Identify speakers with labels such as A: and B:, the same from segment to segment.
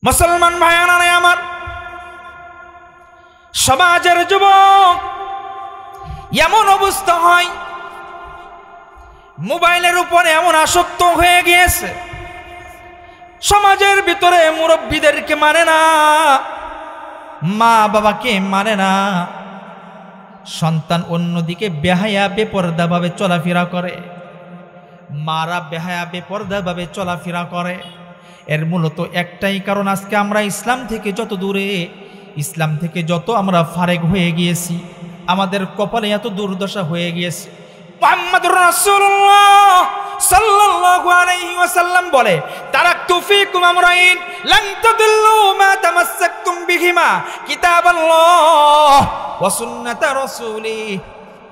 A: মুসলমান ভাইয়েরা আমার, সমাজের যুবক এমন অবস্থা হয়, মোবাইলের উপরে এমন আসক্ত হয়ে গিয়েছে, সমাজের ভিতরে মুরব্বীদেরকে মানে না, মা বাবাকে মানে না, সন্তান অন্যদিকে বেহায়া বেপরদা ভাবে চলাফেরা করে, মারা বেহায়া বেপরদা ভাবে চলাফেরা করে। এর মূলত একটাই কারণ, আজকে আমরা ইসলাম থেকে যত দূরে, ইসলাম থেকে যত আমরা ফারেক হয়ে গিয়েছি, আমাদের কপালে এত দুর্দশা হয়ে গিয়েছে। মুহাম্মদুর রাসূলুল্লাহ সাল্লাল্লাহু আলাইহি ওয়াসাল্লাম বলে, তারাকতু ফীকুম আমরাইন লান তাদিল্লু মা তামাসসাকতুম বিহিমা, কিতাবাল্লাহ ওয়া সুন্নাতা রাসূলি।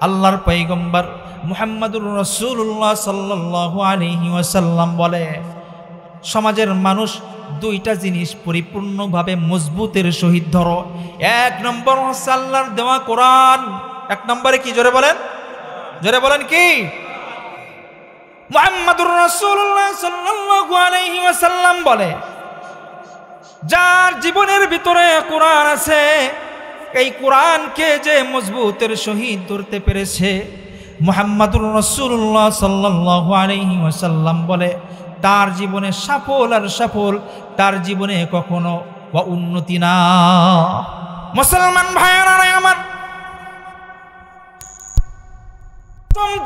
A: আল্লাহর পয়গম্বর মুহাম্মদুর রাসূলুল্লাহ সাল্লাল্লাহু আলাইহি ওয়াসাল্লাম বলে, সমাজের মানুষ দুইটা জিনিস পরিপূর্ণভাবে মজবুতের সহিত ধরো। এক নম্বর হচ্ছে আল্লাহর দেওয়া কোরআন। এক নম্বরে কি? জোরে বলেন, জোরে বলেন কি? মুহাম্মদুর রাসূলুল্লাহ সাল্লাল্লাহু আলাইহি ওয়াসাল্লাম বলে, যার জীবনের ভিতরে কোরআন আছে, এই কোরআনকে যে মজবুতের সহিত ধরতে পেরেছে, মুহাম্মদুর রাসূলুল্লাহ সাল্লাল্লাহু আলাইহি ওয়াসাল্লাম বলে, তার জীবনে সফল আর সফল, তার জীবনে কখনো উন্নতি না। মুসলমান ভাইয়েরা আমার,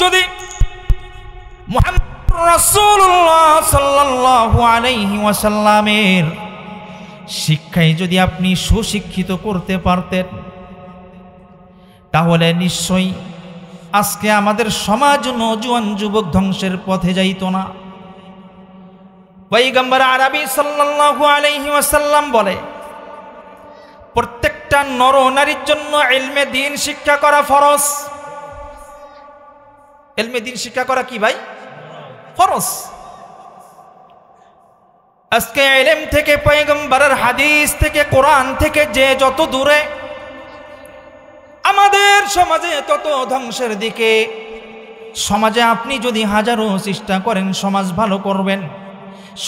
A: যদি মুহাম্মদ রাসূলুল্লাহ সাল্লাল্লাহু আলাইহি ওয়াসাল্লামের শিক্ষায় যদি আপনি সুশিক্ষিত করতে পারতেন, তাহলে নিশ্চয়ই আজকে আমাদের সমাজ নওজোয়ান যুবক ধ্বংসের পথে যাইত না। পয়গম্বর আরবি সাল্লাল্লাহু আলাইহি ওয়াসাল্লাম বলে, প্রত্যেকটা নর নারীর জন্য ইলমে দ্বীন শিক্ষা করা ফরজ। ইলমে দ্বীন শিক্ষা করা কি ভাই? ফরজ। আজকে ইলম থেকে, পয়গম্বরের হাদিস থেকে, কোরআন থেকে যে যত দূরে, আমাদের সমাজে তত ধ্বংসের দিকে। সমাজে আপনি যদি হাজারো চেষ্টা করেন সমাজ ভালো করবেন,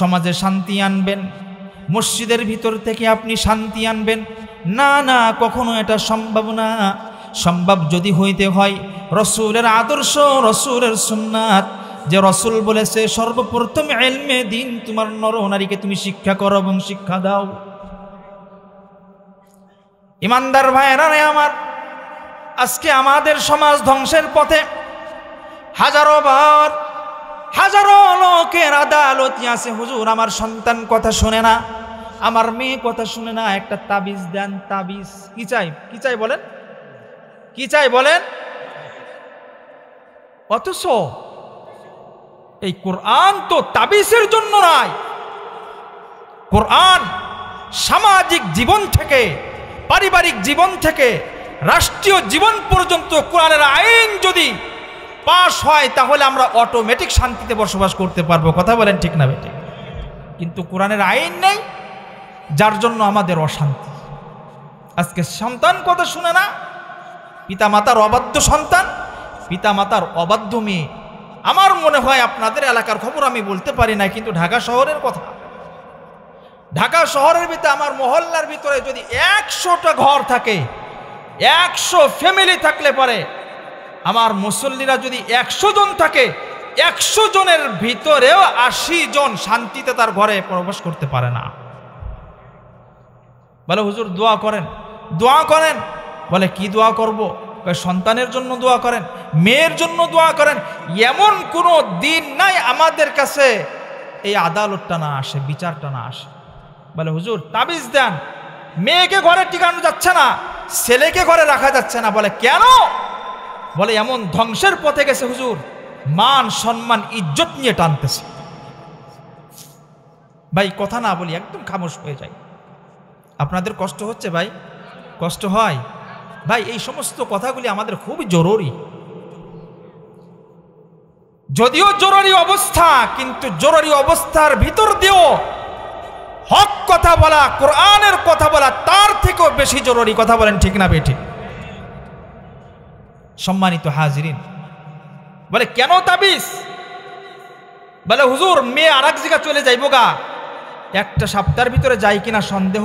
A: সমাজে শান্তি আনবেন, মসজিদের ভিতর থেকে আপনি শান্তি আনবেন, না না, কখনো এটা সম্ভব না। সম্ভব যদি হইতে হয়, রসুলের আদর্শ, রসুলের সুন্নাত, যে রসুল বলেছে সর্বপ্রথম ইলমে দ্বীন তোমার নর নারীকে তুমি শিক্ষা করো এবং শিক্ষা দাও। ইমানদার ভাইয়েরা আমার, আজকে আমাদের সমাজ ধ্বংসের পথে। হাজারো বার হাজারো লোকের আদালতি আছে, হুজুর আমার সন্তান কথা শুনে না, আমার মেয়ে কথা শুনে না, একটা তাবিজ দেন। তাবিজ কি চাই? কি চাই বলেন? কি চাই বলেন? অথচ এই কোরআন তো তাবিজের জন্য নয়। কোরআন সামাজিক জীবন থেকে, পারিবারিক জীবন থেকে, রাষ্ট্রীয় জীবন পর্যন্ত কোরআনের আইন যদি পাশ হয়, তাহলে আমরা অটোমেটিক শান্তিতে বসবাস করতে পারবো। কথা বলেন ঠিক না বেটে? কিন্তু কোরআনের আইন নেই, যার জন্য আমাদের অশান্তি। আজকে সন্তান কথা শুনে না, পিতামাতার অবাধ্য সন্তান, পিতামাতার অবাধ্য মেয়ে। আমার মনে হয় আপনাদের এলাকার খবর আমি বলতে পারি না, কিন্তু ঢাকা শহরের কথা, ঢাকা শহরের ভিতরে আমার মহল্লার ভিতরে যদি 100টা ঘর থাকে, 100 ফ্যামিলি থাকলে পরে, আমার মুসল্লিরা যদি 100 জন থাকে, 100 জনের ভিতরেও 80 জন শান্তিতে তার ঘরে প্রবেশ করতে পারে না। বলে হুজুর দোয়া করেন, দোয়া করেন। বলে কি দোয়া করব? সন্তানের জন্য দোয়া করেন, মেয়ের জন্য দোয়া করেন। এমন কোনো দিন নাই আমাদের কাছে এই আদালতটা না আসে, বিচারটা না আসে। বলে হুজুর তাবিজ দেন, মেয়েকে ঘরে টিকানো যাচ্ছে না, ছেলেকে ঘরে রাখা যাচ্ছে না। বলে কেন? বলে এমন ধ্বংসের পথে গেছে হুজুর, মান সম্মান ইজ্জত নিয়ে টানতেছে। ভাই কথা না বলি একদম খামোশ হয়ে যায়। আপনাদের কষ্ট হচ্ছে ভাই? কষ্ট হয় ভাই? এই সমস্ত কথাগুলি আমাদের খুবই জরুরি। যদিও জরুরি অবস্থা, কিন্তু জরুরি অবস্থার ভিতর দিয়েও হক কথা বলা, কোরআনের কথা বলা তার থেকেও বেশি জরুরি। কথা বলেন ঠিক না বেঠিক? সম্মানিত হাজিরিন, বলে কেন তাবিজ? বলে হুজুর মেয়ে আর এক জায়গা চলে যাইব গা, একটা সপ্তাহের ভিতরে যায় কিনা সন্দেহ,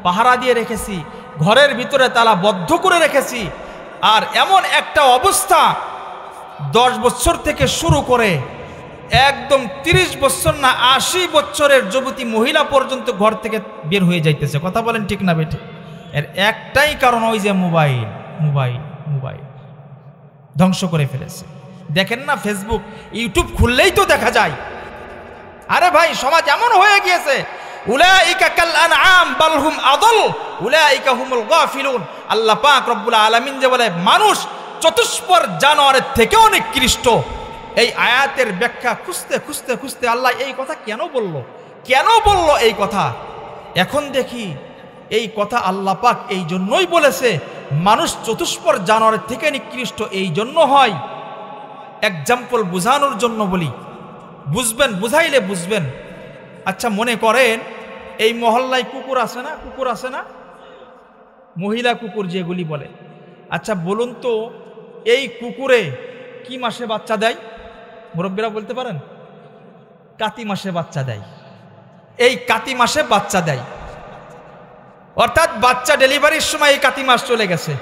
A: পাহারা দিয়ে রেখেছি, ঘরের ভিতরে তালা বদ্ধ করে রেখেছি। আর এমন একটা অবস্থা 10 বছর থেকে শুরু করে একদম 30 বছর না 80 বছরের যুবতী মহিলা পর্যন্ত ঘর থেকে বের হয়ে যাইতেছে। কথা বলেন ঠিক না বেঠে? এর একটাই কারণ, ওই যে মোবাইল মোবাইল মোবাইল ধ্বংস করে ফেলেছে। দেখেন না ফেসবুক ইউটিউব খুললেই তো দেখা যায়। আরে ভাই সমাজ এমন হয়ে গিয়েছে, উলাইকা কাল আনআম বাল হুম আদল উলাইকা হুমুল গাফিলুন। আল্লাহ পাক রব্বুল আলামিন যে বলে মানুষ চতুষ্পর জানোয়ারের থেকেও নিকৃষ্ট। এই আয়াতের ব্যাখ্যা খুঁজতে খুঁজতে খুঁজতে আল্লাহ এই কথা কেন বলল এই কথা। এখন দেখি এই কথা আল্লাহ পাক এই জন্যই বলেছে মানুষ চতুষ্পর জানোয়ারের থেকে নিকৃষ্ট। এই জন্য হয়, এক্সাম্পল বোঝানোর জন্য বলি, বুঝবেন, বুঝাইলে বুঝবেন। আচ্ছা মনে করেন এই মহল্লায় কুকুর আছে না, মহিলা কুকুর যেগুলি বলে। আচ্ছা বলুন তো এই কুকুরে কি মাসে বাচ্চা দেয়? মুরব্বীরা বলতে পারেন? কাতি মাসে বাচ্চা দেয়। এই কাতি মাসে বাচ্চা দেয়, অর্থাৎ বাচ্চা ডেলিভারির সময় এই কাতি মাস চলে গেছে।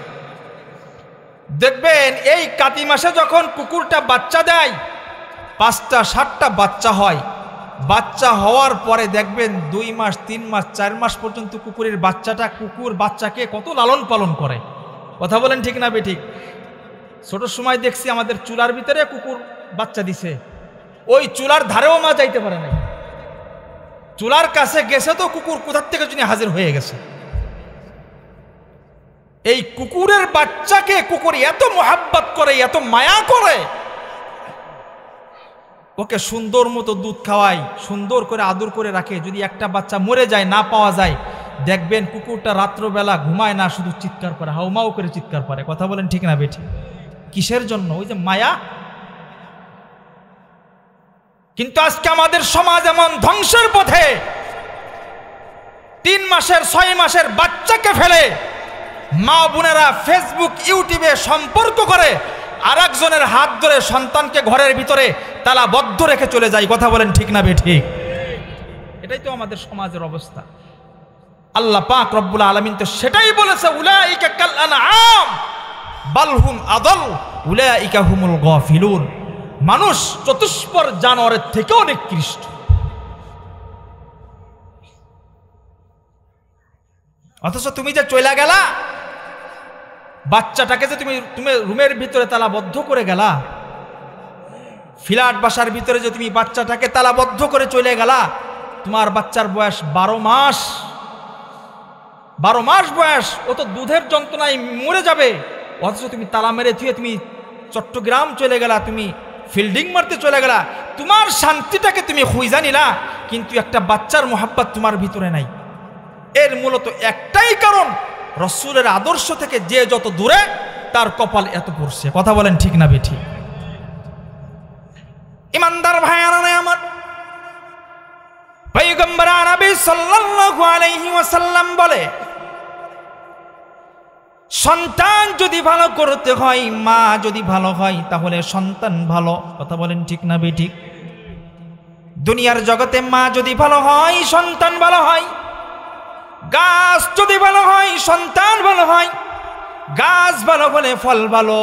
A: দেখবেন এই কাতি মাসে যখন কুকুরটা বাচ্চা দেয় 5টা 7টা বাচ্চা হয়। বাচ্চা হওয়ার পরে দেখবেন 2 মাস 3 মাস 4 মাস পর্যন্ত কুকুর বাচ্চাকে কত লালন পালন করে। কথা বলেন ঠিক না বেঠিক? ছোট সময় দেখছি আমাদের চুলার ভিতরে কুকুর বাচ্চা দিছে, ওই চুলার ধারেও মা যাইতে পারে নাই। চুলার কাছে গেছে তো কুকুর কোথার থেকে যিনি হাজির হয়ে গেছে। এই কুকুরের বাচ্চাকে কুকুর এত মোহাব্বত করে, এত মায়া করে, ওকে সুন্দর মতো দুধ খাওয়ায়, সুন্দর করে আদর করে রাখে। যদি একটা বাচ্চা মরে যায়, না পাওয়া যায়, দেখবেন কুকুরটা রাত্রবেলা ঘুমায় না, শুধু চিৎকার করে, হাউমাউ করে চিৎকার করে। কথা বলেন ঠিক না বেঠি? কিসের জন্য? ওই যে মায়া। কিন্তু আজকে আমাদের সমাজ এমন ধ্বংসের পথে, 3 মাসের 6 মাসের বাচ্চাকে ফেলে মা বোনেরা ফেসবুক ইউটিউবে সম্পর্ক করে আর একজনের হাত ধরে সন্তানকে ঘরের ভিতরে তালাবদ্ধ রেখে চলে যায়। কথা বলেন ঠিক না বেঠিক? এটাই তো আমাদের সমাজের অবস্থা। আল্লাহ পাক রব্বুল আলামিন তো সেটাই বলেছে, উলাইকা কাল আনআম বাল হুম আদল উলাইকা হুমুল গাফিলুন। মানুষ চতুষ্পর জানোয়ারের থেকেও নিকৃষ্ট। অথচ তুমি যে চলে গেলা, বাচ্চাটাকে যে তুমি রুমের ভিতরে তালাবদ্ধ করে গেলা, ফ্ল্যাট বাসার ভিতরে যে তুমি বাচ্চাটাকে তালাবদ্ধ করে চলে গেলা, তোমার বাচ্চার বয়স 12 মাস। 12 মাস বয়স, ও তো দুধের যন্ত্রণায় মরে যাবে। অথচ তুমি তালা মেরে থুয়ে তুমি চট্টগ্রাম চলে গেলা, তুমি ফিল্ডিং মারতে চলে গেলা, তোমার শান্তিটাকে তুমি খুঁজা নিলা, কিন্তু একটা বাচ্চার মোহাব্বত তোমার ভিতরে নাই। এর মূলত একটাই কারণ, রসুলের আদর্শ থেকে যে যত দূরে তার কপাল এত পড়ছে। কথা বলেন ঠিক না বেঠি? ইমানদার ভাইয়ারা আমার, পয়গম্বর নবী সাল্লাল্লাহু আলাইহি ওয়াসাল্লাম বলে, সন্তান যদি ভালো করতে হয়, মা যদি ভালো হয়, তাহলে সন্তান ভালো। কথা বলেন ঠিক না বেঠিক? দুনিয়ার জগতে মা যদি ভালো হয়, সন্তান ভালো হয়। গাছ যদি ভালো হয়, সন্তান ভালো হয়। গাছ ভালো হলে ফল ভালো,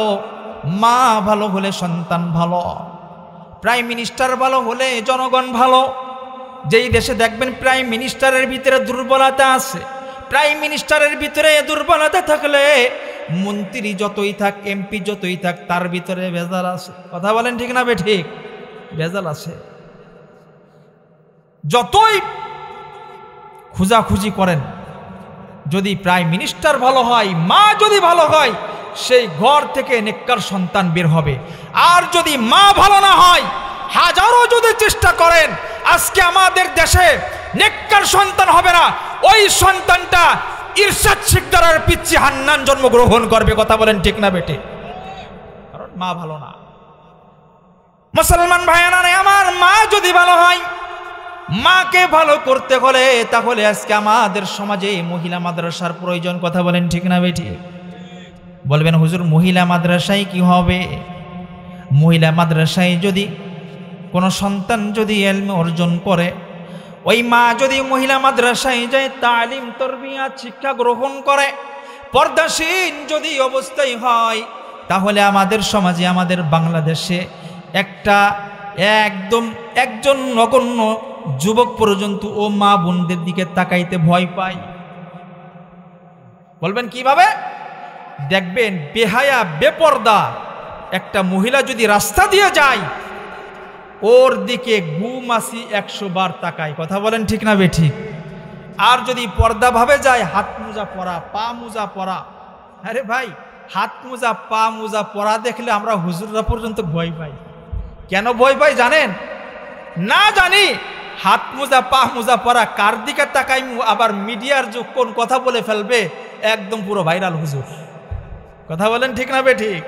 A: মা ভালো হলে সন্তান ভালো। প্রাইম মিনিস্টার ভালো হলে জনগণ ভালো। যেই দেশে দেখবেন প্রাইম মিনিস্টারের ভিতরে দুর্বলতা আছে, প্রাইম মিনিস্টারের ভিতরে দুর্বলতা থাকলে মন্ত্রী যতই থাক, এমপি যতই থাক, তার ভিতরে ভেজাল আছে। কথা বলেন ঠিক না বেঠিক? ভেজাল আছে। যতই খুঁজাখুঁজি করেন, যদি প্রাইম মিনিস্টার ভালো হয়, মা যদি ভালো হয়, সেই ঘর থেকে নেককার সন্তান বের হবে। আর যদি মা ভালো না হয়, হাজারো যদি চেষ্টা করেন, আজকে আমাদের দেশে নেককার সন্তান হবে না। ওই সন্তানটা ইরশাদ শিকদারের পিচ্চি হান্নান জন্মগ্রহণ করবে। কথা বলেন ঠিক না বেটে? কারণ মা ভালো না। মুসলমান ভাইয়ারা আমার, মা যদি ভালো হয়, মাকে ভালো করতে হলে তাহলে আজকে আমাদের সমাজে মহিলা মাদ্রাসার প্রয়োজন। কথা বলেন ঠিক না বেটি? বলবেন হুজুর মহিলা মাদ্রাসায় কি হবে? মহিলা মাদ্রাসায় যদি কোনো সন্তান যদি ইলম অর্জন করে, ওই মা যদি মহিলা মাদ্রাসায় যায় তালিম তরবিয়াত শিক্ষা গ্রহণ করে, পর্দাশীল যদি অবস্থায় হয়, তাহলে আমাদের সমাজে, আমাদের বাংলাদেশে একজন নগণ্য যুবক পর্যন্ত ও মা বোনদের দিকে তাকাইতে ভয় পায়। বলবেন কিভাবে? দেখবেন বেহায়া বেপর্দা একটা মহিলা যদি রাস্তা দিয়ে যায়, ওর দিকে গুমাসি 100 বার তাকায়। কথা বলেন ঠিক না বেঠিক? আর যদি পর্দা ভাবে যায়, হাত মোজা পরা, পা মোজা পরা, আরে ভাই হাত মোজা পা মোজা পরা দেখলে আমরা হুজুররা পর্যন্ত ভয় পাই। কেন ভয় পাই জানেন? না জানি হাত মোজা পা মোজা পরা কার দিকে তাকাই, আবার মিডিয়ার যুগ, কোন কথা বলে ফেলবে, একদম পুরো ভাইরাল হুজুর। কথা বলেন ঠিক না বেঠিক?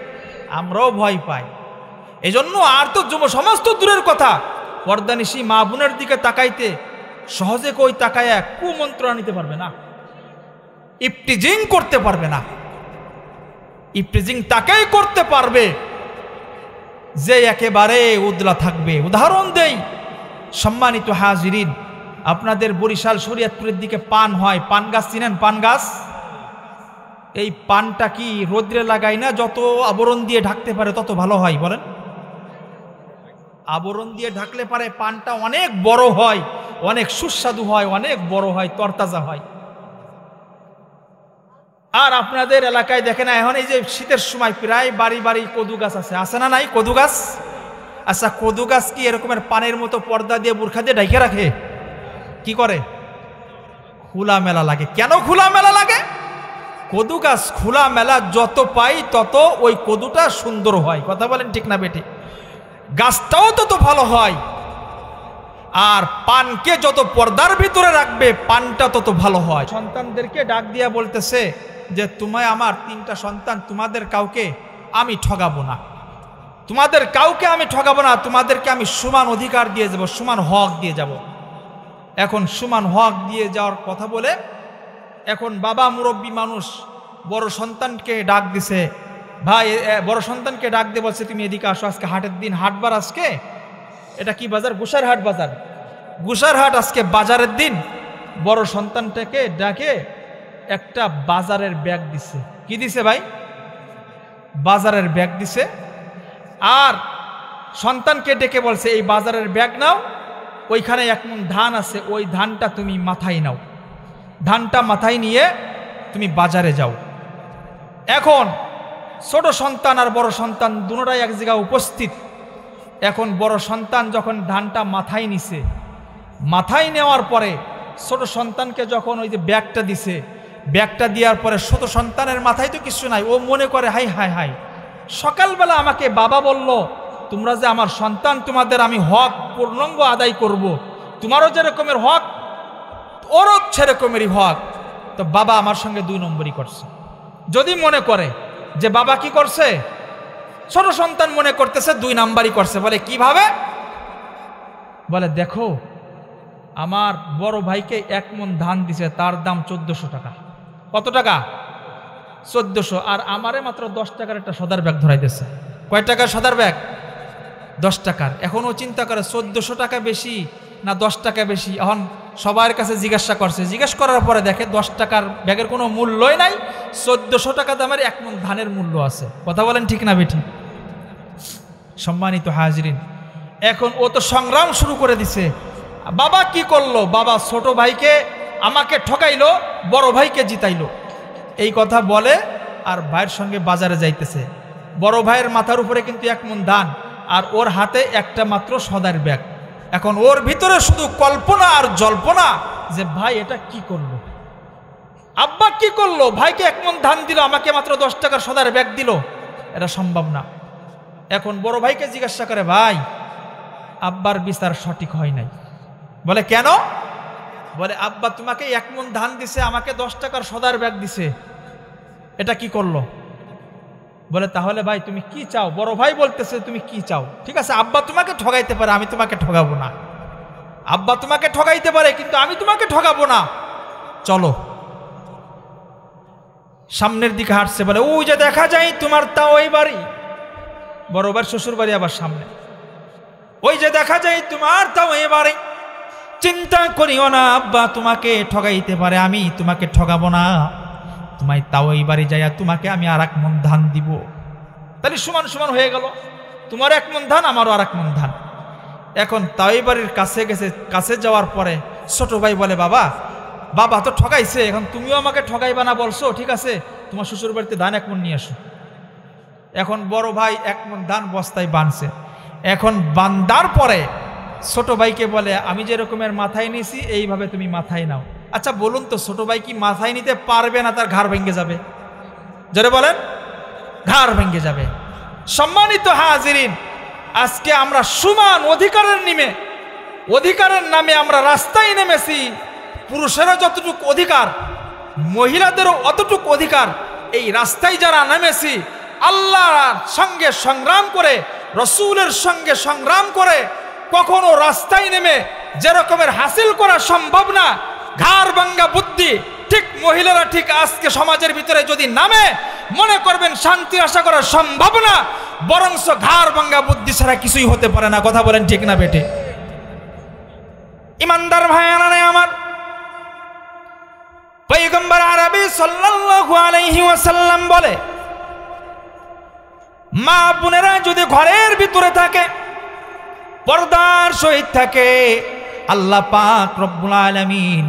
A: আমরাও ভয় পাই। এজন্য আর তো সমস্ত দূরের কথা, পর্দানিশী মা বোনের দিকে তাকাইতে সহজে কই তাকায় কুমন্ত্রণা নিতে পারবে না, ইফটিজিং করতে পারবে না। ইফটিজিং তাকেই করতে পারবে যে একেবারে উদলা থাকবে। উদাহরণ দেই, সম্মানিত হাজিরিন, আপনাদের বরিশাল শরীয়তপুরের দিকে পান হয়, পান গাছ চিনেন? পান গাছ, এই পানটা কি রোদ্রে লাগাই না যত আবরণ দিয়ে ঢাকতে পারে তত ভালো হয়? বলেন, আবরণ দিয়ে ঢাকলে পারে পানটা অনেক বড় হয়, অনেক সুস্বাদু হয়, অনেক বড় হয়, তরতাজা হয়। আর আপনাদের এলাকায় দেখেন এখন এই যে শীতের সময় প্রায় বাড়ি বাড়ি কদু গাছ আছে না নাই? কদু গাছ। আচ্ছা, কদু গাছ কি এরকমের পানের মতো পর্দা দিয়ে বুরখা দিয়ে ঢাকে রাখে? কি করে? খোলা মেলা লাগে। কেন খোলা মেলা লাগে? কদু গাছ খোলা মেলা যত পাই তত ওই কদুটা সুন্দর হয়। কথা বলেন ঠিক না বেটি? গাছটাও তত ভালো হয়। আর পানকে যত পর্দার ভিতরে রাখবে পানটা তত ভালো হয়। সন্তানদেরকে ডাক দিয়া বলতেছে যে তোমায় আমার 3টা সন্তান, তোমাদের কাউকে আমি ঠগাবো না, তোমাদের কাউকে আমি ঠগাবো না, তোমাদেরকে আমি সমান অধিকার দিয়ে যাব, সমান হক দিয়ে যাব। এখন সমান হক দিয়ে যাওয়ার কথা বলে এখন বাবা মুরব্বী মানুষ বড় সন্তানকে ডাক দিছে, ভাই বড় সন্তানকে ডাক দিয়ে বলছে তুমি এদিকে আসো, আজকে হাটের দিন, হাটবার আজকে। এটা কি বাজার? গুসারহাট বাজার। গুসারহাট আজকে বাজারের দিন। বড় সন্তানটাকে ডাকে একটা বাজারের ব্যাগ দিছে। কি দিছে ভাই? বাজারের ব্যাগ দিছে। আর সন্তানকে ডেকে বলছে এই বাজারের ব্যাগ নাও, ওইখানে 1 মণ ধান আছে, ওই ধানটা তুমি মাথায় নাও, ধানটা মাথায় নিয়ে তুমি বাজারে যাও। এখন ছোট সন্তান আর বড় সন্তান দুটোটাই এক জায়গায় উপস্থিত। এখন বড় সন্তান যখন ধানটা মাথায় নিছে, মাথায় নেওয়ার পরে ছোট সন্তানকে যখন ওই যে ব্যাগটা দিছে, ব্যাগটা দেওয়ার পরে ছোট সন্তানের মাথায় তো কিছু নাই, ও মনে করে হাই হাই হাই, সকালবেলা আমাকে বাবা বলল তোমরা যে আমার সন্তান, তোমাদের আমি হক পূর্ণাঙ্গ আদায় করব, তোমারও যেরকমের হক ওরও সেরকমেরই হক, তো বাবা আমার সঙ্গে 2 নম্বরই করছে। যদি মনে করে যে বাবা কি করছে, ছোট সন্তান মনে করতেছে 2 নাম্বারই করছে। বলে কিভাবে? বলে দেখো আমার বড় ভাইকে 1 মণ ধান দিছে, তার দাম 1400 টাকা। কত টাকা? 1400। আর আমারে মাত্র 10 টাকার একটা সদার ব্যাগ ধরাই দিয়েছে। কয় টাকার সদার ব্যাগ? 10 টাকার। এখন ও চিন্তা করে 1400 টাকা বেশি না 10 টাকা বেশি। এখন সবার কাছে জিজ্ঞাসা করছে, জিজ্ঞেস করার পরে দেখে 10 টাকার ব্যাগের কোনো মূল্যই নাই, 1400 টাকা দামের 1 মণ ধানের মূল্য আছে। কথা বলেন ঠিক না বেঠি? সম্মানিত হাজিরিন, এখন ও তো সংগ্রাম শুরু করে দিছে। বাবা কি করলো? বাবা ছোট ভাইকে আমাকে ঠকাইলো, বড় ভাইকে জিতাইলো, এই কথা বলে আর ভাইয়ের সঙ্গে বাজারে যাইতেছে। বড় ভাইয়ের মাথার উপরে কিন্তু 1 মণ ধান, আর ওর হাতে একটা মাত্র সদার ব্যাগ। এখন ওর ভিতরে শুধু কল্পনা আর জল্পনা যে ভাই এটা কি করলো, আব্বা কি করলো, ভাইকে 1 মণ ধান দিল, আমাকে মাত্র 10 টাকার সদার ব্যাগ দিল, এটা সম্ভব না। এখন বড় ভাইকে জিজ্ঞাসা করে, ভাই আব্বার বিচার সঠিক হয় নাই। বলে কেন? বলে আব্বা তোমাকে 1 মণ ধান দিছে, আমাকে 10 টাকার সদার ব্যাগ দিছে, এটা কি করলো? বলে তাহলে ভাই তুমি কি চাও? বড় ভাই বলতেছে তুমি কি চাও? ঠিক আছে, আব্বা তোমাকে ঠগাইতে পারে, আমি তোমাকে ঠগাবো না। আব্বা তোমাকে ঠগাইতে পারে কিন্তু আমি তোমাকে ঠগাবো না, চলো। সামনের দিকে হাঁটছে। বলে ওই যে দেখা যায় তোমার তাও ওই বাড়ি, বড় ভাইয়ের শ্বশুর বাড়ি আবার সামনে, ওই যে দেখা যায় তোমার তাও এই বাড়ি, চিন্তা করিও না আব্বা তোমাকে ঠগাইতে পারে, আমি তোমাকে ঠগাবো না, তোমায় তাও এই বাড়ি যাইয়া তোমাকে আমি আর 1 মণ ধান দিব। তাহলে সমান সমান হয়ে গেল, তোমার 1 মণ ধান আমারও আর 1 মণ ধান। এখন তাওই বাড়ির কাছে গেছে, কাছে যাওয়ার পরে ছোট ভাই বলে বাবা বাবা তো ঠগাইছে, এখন তুমিও আমাকে ঠগাইবা না বলছো, ঠিক আছে তোমার শ্বশুর বাড়িতে ধান 1 মণ নিয়ে আসো। এখন বড় ভাই 1 মণ ধান বস্তায় বাঁধছে। এখন বান্দার পরে ছোট ভাইকে বলে আমি যে রকমের মাথায় নিয়েছি এইভাবে তুমি মাথায় নাও। আচ্ছা বলুন তো ছোট ভাই কি মাথায় নিতে পারবে না তার ঘাড় ভেঙে যাবে? জোরে বলেন, ঘাড় ভেঙে যাবে। সম্মানিত হাজিরিন, আজকে আমরা সমান অধিকারের নামে আমরা রাস্তায় নেমেছি। পুরুষেরও যতটুকু অধিকার, মহিলাদেরও অতটুকু অধিকার। এই রাস্তায় যারা নেমেছি আল্লাহর সঙ্গে সংগ্রাম করে, রসুলের সঙ্গে সংগ্রাম করে, কখনো রাস্তায় নেমে যে রকমের হাসিল করা সম্ভব না ঘাড় ভাঙ্গা বুদ্ধি, ঠিক মহিলারা ঠিক আজকে সমাজের ভিতরে যদি নামে মনে করবেন শান্তি আশা করা সম্ভব না, বরংস ঘাড় ভাঙ্গা বুদ্ধি ছাড়া কিছুই হতে পারে না। কথা বলেন ঠিক না বেটে? ইমানদার ভাইয়ারা আমার, পয়গম্বর আরবি সাল্লাল্লাহু আলাইহি ওয়াসাল্লাম বলে মা বোনেরা যদি ঘরের ভিতরে থাকে, পর্দার সহিত থাকে, আল্লাহ পাক রব্বুল আলামিন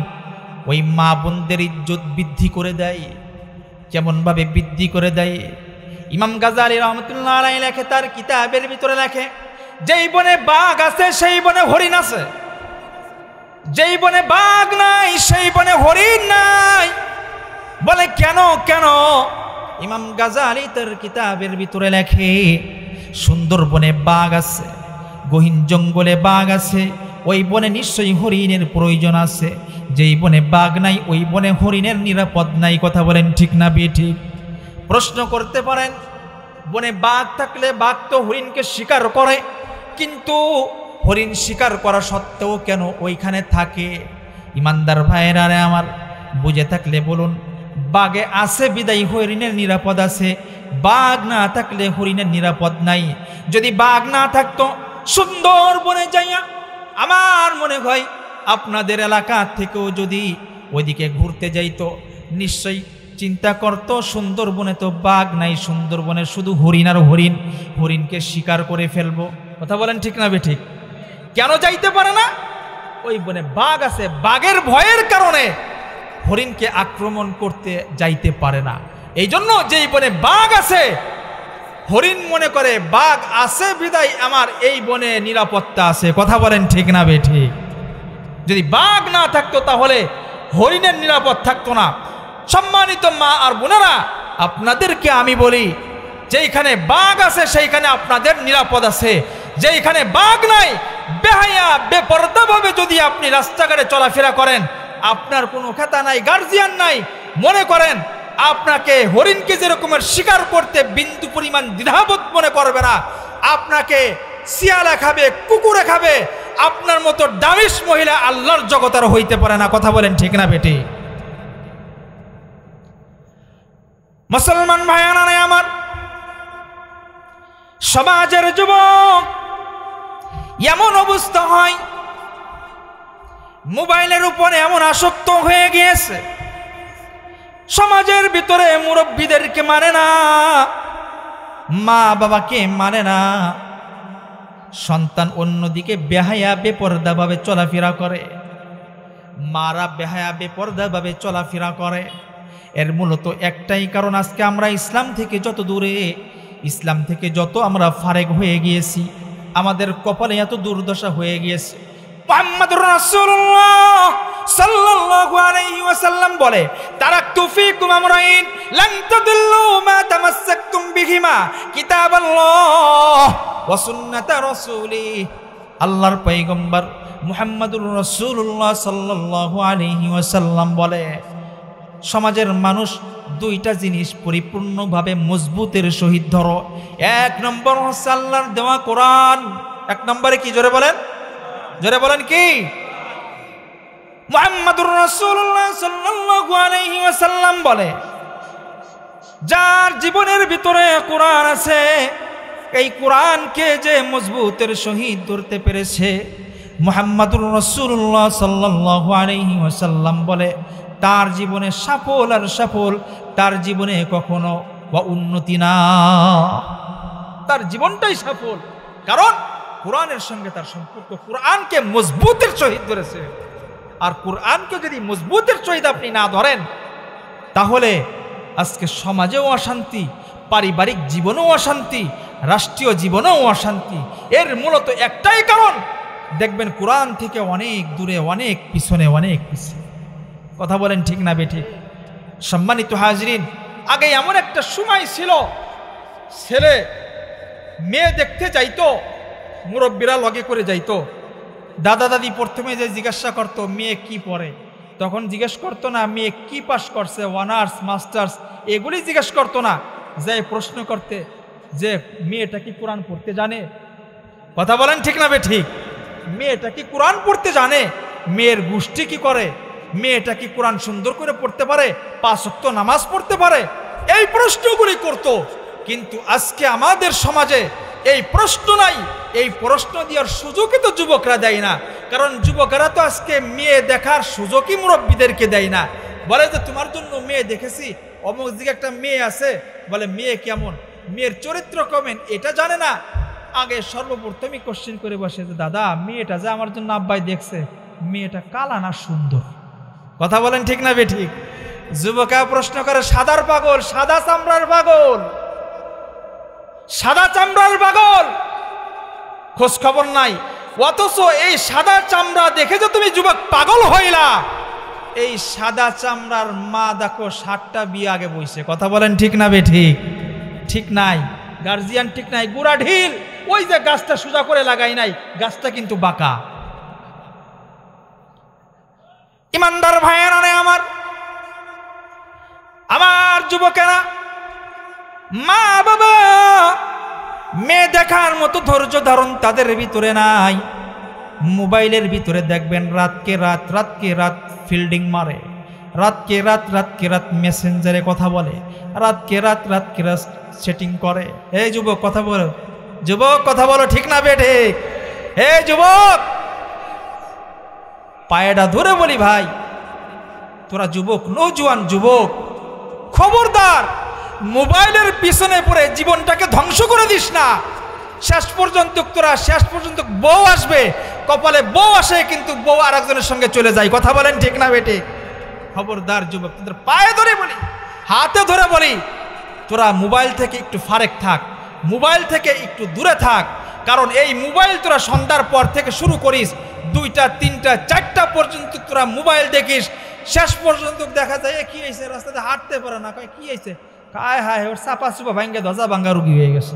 A: ওই মা বোনদের ইজ্জত বৃদ্ধি করে দেয়। কেমন ভাবে বৃদ্ধি করে দেয়? ইমাম গাজালি রহমতুল্লাহ আলাইহি লেখে, তার কিতাবের ভিতরে লেখে, যেই বনে বাঘ আছে সেই বনে হরিণ আছে, যেই বনে বাঘ নাই সেই বনে হরিণ নাই। বলে কেন কেন? ইমাম গাজালি তার কিতাবের ভিতরে লেখে, সুন্দরবনে বাঘ আছে, গহীন জঙ্গলে বাঘ আছে, ওই বনে নিশ্চয়ই হরিণের প্রয়োজন আছে। যেই বনে বাঘ নাই ওই বনে হরিণের নিরাপদ নাই। কথা বলেন ঠিক না বেঠিক? প্রশ্ন করতে পারেন, বনে বাঘ থাকলে বাঘ তো হরিণকে শিকার করে, কিন্তু হরিণ শিকার করা সত্ত্বেও কেন ওইখানে থাকে? ইমানদার ভাইয়েরা আমার, বুঝে থাকলে বলুন, বাঘে আছে বিদায় হরিণের নিরাপদ আছে, বাঘ না থাকলে হরিণের নিরাপদ নাই। যদি বাঘ না থাকতো সুন্দরবনে যাইয়া, আমার মনে হয় আপনাদের এলাকা থেকেও যদি ওইদিকে ঘুরতে যাইতো, নিশ্চয়ই চিন্তা করতো সুন্দরবনে তো বাঘ নাই, সুন্দরবনে শুধু হরিণ আর হরিণ, হরিণকে শিকার করে ফেলবো। কথা বলেন ঠিক না বেঠিক? কেন যাইতে পারে না? ওই বনে বাঘ আছে, বাঘের ভয়ের কারণে হরিণকে আক্রমণ করতে যাইতে পারে না। এই জন্য যেই বনে বাঘ আছে, হরিণ মনে করে বাঘ আছে বিদায় আমার এই বনে নিরাপত্তা আছে। কথা বলেন ঠিক না বেঠিক? যদি বাঘ না থাকতো তাহলে হরিণের নিরাপদ থাকতো না। সম্মানিত মা আর বোনেরা, আপনাদেরকে আমি বলি, যেইখানে বাঘ আছে সেইখানে আপনাদের নিরাপদ আছে। যেইখানে বাঘ নাই, বেহায়া বেপরদাভাবে যদি আপনি রাস্তাঘাটে চলাফেরা করেন, আপনার কোনো খাতা নাই, গার্জিয়ান নাই, মনে করেন আপনাকে হরিণকে যেরকমের শিকার করতে বিন্দু পরিমাণ দ্বিধাবোধ মনে করবে না। আপনাকে শিয়ালা খাবে, কুকুরে খাবে, আপনার মতো দামিশ মহিলা আল্লাহর জগতের হইতে পারে না। কথা বলেন ঠিক না বেটি? মুসলমান ভাইয়ারা আমার, সমাজের যুবক এমন অবস্থা হয়, মোবাইলের উপরে এমন আসক্ত হয়ে গিয়েছে, সমাজের ভিতরে মুরব্বীদেরকে মানে না, মা বাবাকে মানে না, সন্তান অন্যদিকে বেহায়া বেপরদাভাবে চলাফেরা করে, মারা বেহায়া বেপরদাভাবে চলাফেরা করে। এর মূলত একটাই কারণ, আজকে আমরা ইসলাম থেকে যত দূরে, ইসলাম থেকে যত আমরা ফারেক হয়ে গিয়েছি, আমাদের কপালে এত দুর্দশা হয়ে গিয়েছে। মুহাম্মদুর রাসূলুল্লাহ সাল্লাল্লাহু আলাইহি ওয়াসাল্লাম বলে, তারাকতু ফীকুম আমরাইন লান তাদিল্লু মা তামাসসাকতুম বিহিমা কিতাবাল্লাহ ওয়া সুন্নাতা রাসূলি। আল্লাহর পয়গম্বর মুহাম্মদুর রাসূলুল্লাহ সাল্লাল্লাহু আলাইহি ওয়াসাল্লাম বলে, সমাজের মানুষ দুইটা জিনিস পরিপূর্ণভাবে মজবুতের সহিত ধরো। এক নম্বর হচ্ছে আল্লাহর দেওয়া কোরআন। এক নম্বরে কি? জোরে বলেন, জোরে বলেন কি? মুহাম্মদুর রাসূলুল্লাহ সাল্লাল্লাহু আলাইহি ওয়াসাল্লাম বলে, যার জীবনের ভিতরে কোরআন আছে, এই কোরআনকে যে মজবুতের সহিত ধরতে পেরেছে, মুহাম্মাদুর রাসূলুল্লাহ সাল্লাল্লাহু আলাইহি ওয়াসাল্লাম বলে তার জীবনে সফল আর সফল, তার জীবনে কখনো উন্নতি না, তার জীবনটাই সফল। কারণ কোরআনের সঙ্গে তার সম্পর্ক, কোরআনকে মজবুতের সহিত ধরেছে। আর কোরআনকে যদি মজবুতের সহিত আপনি না ধরেন, তাহলে আজকে সমাজেও অশান্তি, পারিবারিক জীবনেও অশান্তি, রাষ্ট্রীয় জীবনেও অশান্তি। এর মূলত একটাই কারণ, দেখবেন কোরআন থেকে অনেক দূরে, অনেক পিছনে, অনেক পিছিয়ে। কথা বলেন ঠিক না বেঠিক? সম্মানিত হাজরিন, আগে এমন একটা সময় ছিল, ছেলে মেয়ে দেখতে যাইতো, মুরব্বীরা লগে করে যাইতো। দাদা দাদি প্রথমে যে জিজ্ঞাসা করতো মেয়ে কি পড়ে, তখন জিজ্ঞেস করতো না মেয়ে কি পাস করছে, অনার্স মাস্টার্স, এগুলি জিজ্ঞেস করতো না। যে প্রশ্ন করতে যে মেয়েটা কি কোরআন পড়তে জানে। কথা বলেন ঠিক না বেঠিক? মেয়েটা কি কোরআন পড়তে জানে, মেয়ের গোষ্ঠী কি করে, মেয়েটা কি কোরআন সুন্দর করে পড়তে পারে, 5 ওয়াক্ত নামাজ পড়তে পারে, এই প্রশ্নগুলি করতো। কিন্তু আজকে আমাদের সমাজে এই প্রশ্ন নাই, এই প্রশ্ন দেওয়ার সুযোগই তো যুবকরা দেয় না। কারণ যুবকেরা তো আজকে মেয়ে দেখার সুযোগই মুরব্বীদেরকে দেয় না। বলে যে তোমার জন্য মেয়ে দেখেছি, অমুক দিকে একটা মেয়ে আছে, বলে মেয়ে কেমন, মেয়ের চরিত্র কেমন, এটা জানে না। আগে সর্বপ্রথমই কোশ্চেন করে বসে যে দাদা মেয়েটা যে আমার জন্য আব্বাই দেখছে, মেয়েটা কালা না সুন্দর। কথা বলেন ঠিক না বেঠিক? যুবকেরা প্রশ্ন করে সাদার পাগল, সাদা চামড়ার পাগল, সাদা চামড়ার পাগল, খোঁজ খবর নাই। অথচ এই সাদা চামড়া দেখে যে তুমি যুবক পাগল হইলা, এই সাদা চামড়ার মা দেখো 7টা বিয়ে আগে বইছে। কথা বলেন ঠিক না বেঠিক? ঠিক নাই, গার্জিয়ান ঠিক নাই, গুড়া ঢিল। ওই যে গাছটা সোজা করে লাগাই নাই, গাছটা কিন্তু বাঁকা। ইমানদার ভাইয়েরা আমার, আমার যুবকেরা, মা বাবা মেয়ে দেখার মতো ধৈর্য ধারণ তাদের ভিতরে নাই। মোবাইলের ভিতরে দেখবেন রাতকে রাত, রাতকে রাত ফিল্ডিং মারে, রাতকে রাত, রাতকে রাত মেসেঞ্জারে কথা বলে, রাতকে রাত, রাতকে রাত সেটিং করে। এই যুবক কথা বলো, যুবক কথা বলো, ঠিক না বেঠে? হে যুবক, পায়েটা ধরে বলি ভাই, তোরা যুবক, নৌজওয়ান যুবক, খবরদার মোবাইলের পিছনে পড়ে জীবনটাকে ধ্বংস করে দিস না। শেষ পর্যন্ত তোরা, শেষ পর্যন্ত বউ আসবে, কপালে বউ আসে কিন্তু বউ আর একজনের সঙ্গে চলে যায়। কথা বলেন ঠিক না বেটে? খবরদার যুবক, তোদের পায়ে ধরে বলি, হাতে ধরে বলি, তোরা মোবাইল থেকে একটু ফারেক থাক, মোবাইল থেকে একটু দূরে থাক। কারণ এই মোবাইল তোরা সন্ধ্যার পর থেকে শুরু করিস, 2টা 3টা 4টা পর্যন্ত তোরা মোবাইল দেখিস। শেষ পর্যন্ত দেখা যায় কি হয়েছে, রাস্তাতে হাঁটতে পারে না, কি হয়েছে, হায় হায় ওর চাপা চুপা ভাঙ্গে ধজা ভাঙ্গা রুগী হয়ে গেছে।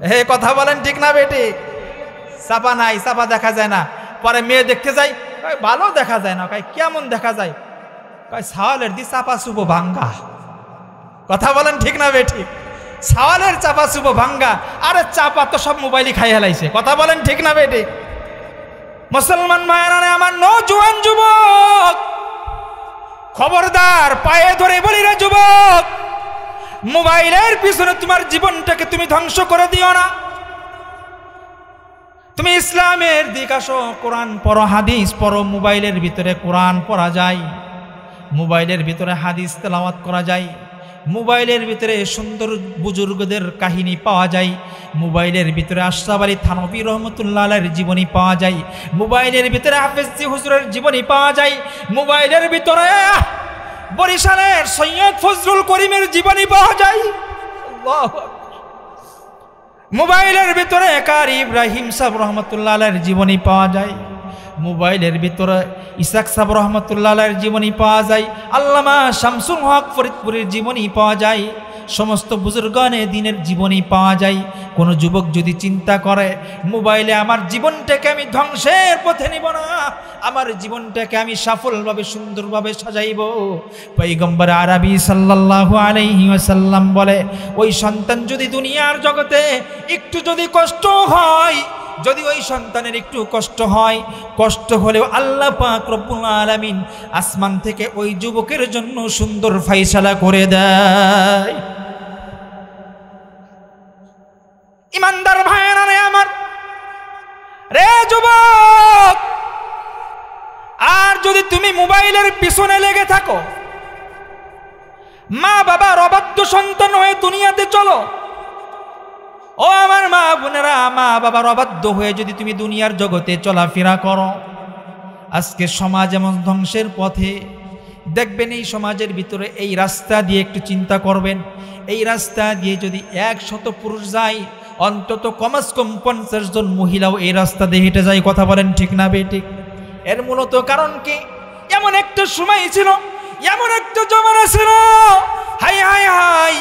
A: হে কথা বলেন ঠিক না বেটি? চাপা নাই, চাপা দেখা যায় না। পরে মেয়ে দেখতে যাই, ভালো দেখা যায় না, কেমন দেখা যায়, ছাওয়ালের দি চাপা চুপো ভাঙ্গা। কথা বলেন ঠিক না বেটি? ছাওয়ালের চাপা চুপো ভাঙ্গা। আরে চাপা তো সব মোবাইলই খাই হেলাইছে। কথা বলেন ঠিক না বেটি? মুসলমান ভাইয়েরা আমার, নওজোয়ান যুবক, খবরদার পায়ে ধরে বলি রে যুবক, মোবাইলের পিছনে তোমার জীবনটাকে তুমি ধ্বংস করে দিও না। তুমি ইসলামের দিক আসো, কোরআন পড়ো, হাদিস পড়ো। মোবাইলের ভিতরে কোরআন পড়া যায়, মোবাইলের ভিতরে হাদিস তেলাওয়াত করা যায়, মোবাইলের ভিতরে সুন্দর বুজুর্গদের কাহিনী পাওয়া যায়, মোবাইলের ভিতরে আশরাফ আলী থানভী রহমতুল্লাহ আলাইহির জীবনী পাওয়া যায়, মোবাইলের ভিতরে হাফেজ হুজুরের জীবনী পাওয়া যায়, মোবাইলের ভিতরে বরিশালের সৈয়দ ফজলুল করিমের জীবনী পাওয়া যায়, মোবাইলের ভিতরে কারি ইব্রাহিম সাহেব রহমতুল্লাহ আলাইহির জীবনী পাওয়া যায়, মোবাইলের ভিতরে ইসাক সাহেব রহমতুল্লাহ আলাইহির জীবনী পাওয়া যায়, আল্লামা শামসুল হক ফরিদপুরের জীবনী পাওয়া যায়, সমস্ত বুজুর্গানে দিনের জীবনী পাওয়া যায়। কোনো যুবক যদি চিন্তা করে মোবাইলে আমার জীবনটাকে আমি ধ্বংসের পথে নিব না, আমার জীবনটাকে আমি সফলভাবে সুন্দরভাবে সাজাইব, পয়গম্বর আরবি সাল্লাল্লাহু আলাইহি ওয়াসাল্লাম বলে, ওই সন্তান যদি দুনিয়ার জগতে একটু যদি কষ্ট হয়, যদি ওই সন্তানের একটু কষ্ট হয়, কষ্ট হলেও আল্লাহ পাক রব্বুল আলামিন আসমান থেকে ওই যুবকের জন্য সুন্দর ফায়সালা করে দেয়। ইমানদার ভাইয়েরা আমার, রে যুবক, মোবাইলের পিছনে লেগে থাকো, মা বাবার অবাধ্য সন্তান হয়ে দুনিয়াতে চলো। ও আমার মা বোনেরা, মা বাবার অবাধ্য হয়ে যদি তুমি দুনিয়ার জগতে চলাফেরা করো, আজকে সমাজ এমন ধ্বংসের পথে। দেখবেন এই সমাজের ভিতরে এই রাস্তা দিয়ে একটু চিন্তা করবেন, এই রাস্তা দিয়ে যদি 100 পুরুষ যায়, অন্তত কমাস কম 50 জন মহিলাও এই রাস্তা দিয়ে হেঁটে যায়। কথা বলেন ঠিক না বেঠিক? এর মূলত কারণ কি? এমন একটা সময় ছিল, এমন একটা জমানা ছিল, হাই হাই হাই,